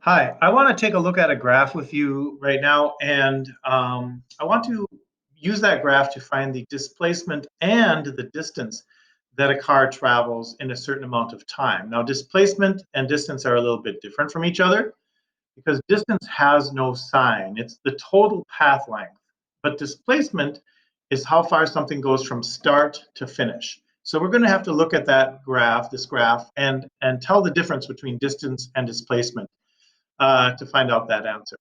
Hi, I want to take a look at a graph with you right now, and I want to use that graph to find the displacement and the distance that a car travels in a certain amount of time. Now, displacement and distance are a little bit different from each other because distance has no sign. It's the total path length, but displacement is how far something goes from start to finish. So we're going to have to look at that graph, this graph, and tell the difference between distance and displacement to find out that answer.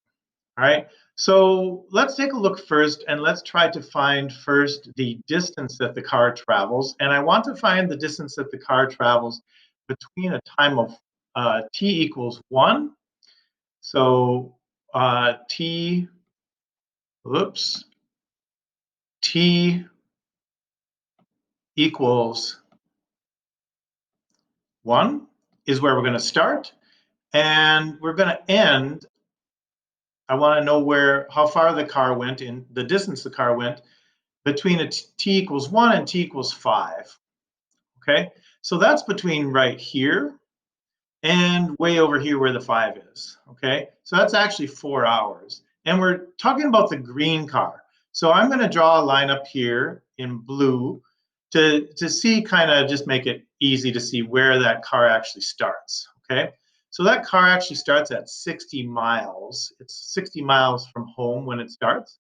All right, so let's take a look first and let's try to find first the distance that the car travels. And I want to find the distance that the car travels between a time of t equals 1. So t, whoops, t equals 1 is where we're going to start. And we're going to end. I want to know how far the car went in the distance the car went between a t equals 1 and t equals 5. Okay, so that's between right here and way over here where the 5 is. Okay, so that's actually 4 hours. And we're talking about the green car. So I'm going to draw a line up here in blue to see, kind of just make it easy to see where that car actually starts. Okay, so that car actually starts at 60 miles. It's 60 miles from home when it starts.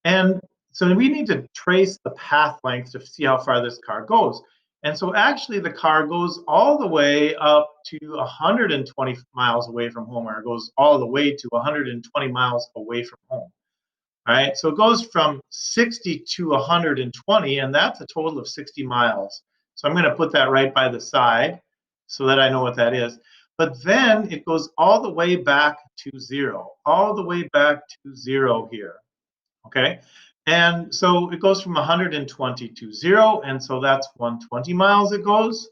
And so we need to trace the path length to see how far this car goes. And so actually the car goes all the way up to 120 miles away from home, or it goes all the way to 120 miles away from home. All right, so it goes from 60 to 120, and that's a total of 60 miles. So I'm going to put that right by the side so that I know what that is. But then it goes all the way back to 0, all the way back to 0 here. Okay, and so it goes from 120 to 0, and so that's 120 miles it goes.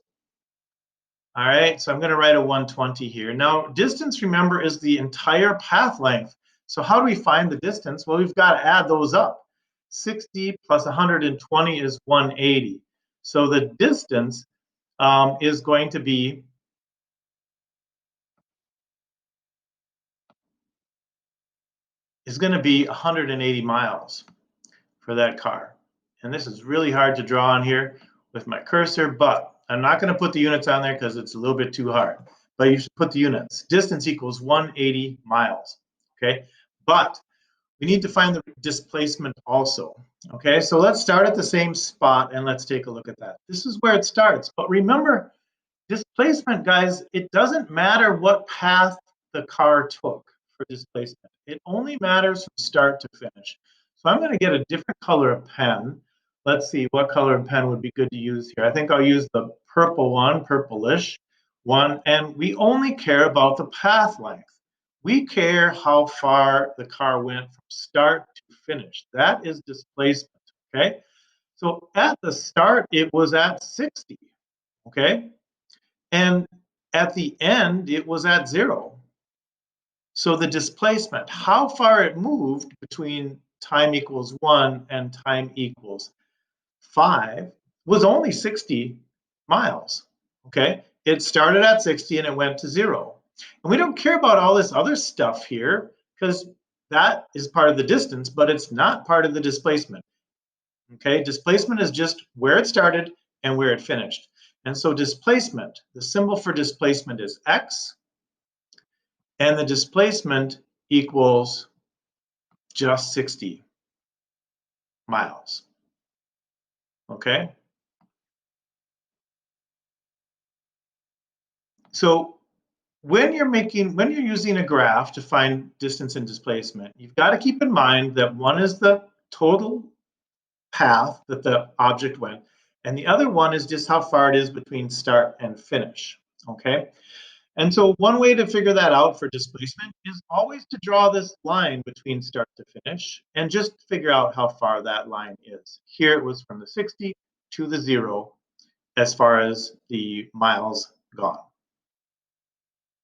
All right, so I'm going to write a 120 here. Now, distance, remember, is the entire path length. So how do we find the distance? Well, we've got to add those up. 60 plus 120 is 180. So the distance is going to be is going to be 180 miles for that car. And this is really hard to draw on here with my cursor, but I'm not going to put the units on there because it's a little bit too hard. But you should put the units. Distance equals 180 miles. Okay, but we need to find the displacement also. Okay, so let's start at the same spot and let's take a look at that. This is where it starts. But remember, displacement, guys, it doesn't matter what path the car took for displacement. It only matters from start to finish. So I'm going to get a different color of pen. Let's see what color of pen would be good to use here. I think I'll use the purple one, purplish one, and we only care about the path length. We care how far the car went from start to finish. That is displacement, okay? So at the start, it was at 60, okay? And at the end, it was at 0. So the displacement, how far it moved between time equals 1 and time equals 5, was only 60 miles, okay? It started at 60 and it went to 0. And we don't care about all this other stuff here because that is part of the distance, but it's not part of the displacement, okay? Displacement is just where it started and where it finished. And so displacement, the symbol for displacement is x, and the displacement equals just 60 miles, okay? So when you're using a graph to find distance and displacement, you've got to keep in mind that one is the total path that the object went, and the other one is just how far it is between start and finish, okay? And so one way to figure that out for displacement is always to draw this line between start to finish and just figure out how far that line is. Here it was from the 60 to the 0 as far as the miles gone.